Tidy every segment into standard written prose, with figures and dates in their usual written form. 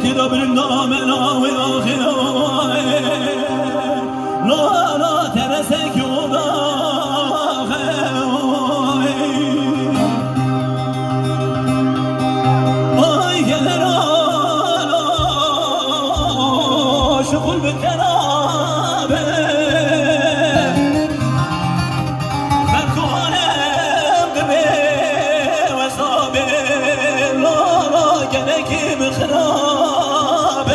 كده برندامنا وآخرة لا لا ترسك شغل بالترابة فكونم ببي وصابي لا لا جنكي بخرابة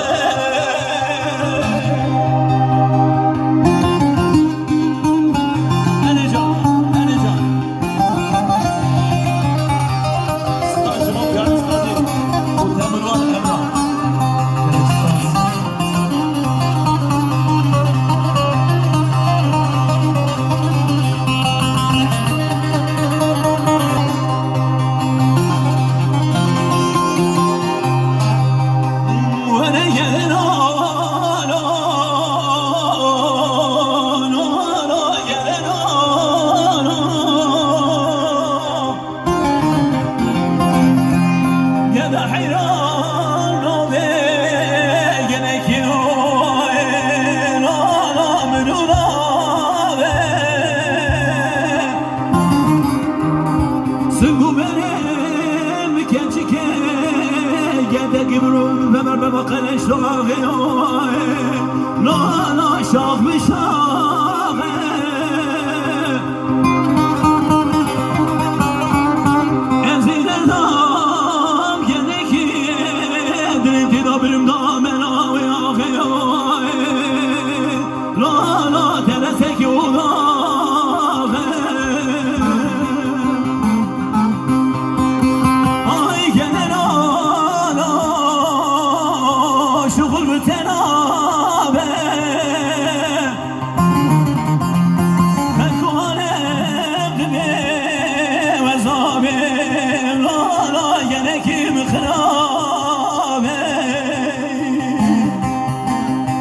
أنا جان ستاج موقع ستاجي وتمرون أمران بقلش راغي لا لا شاخ بشاخ ازيد الدام يدكي دريتي دابرم دامنا وياخي لا لا ترسك وضاخ شغل بالتنابة فكونم دمي وزابي لا لا ينكي مخرا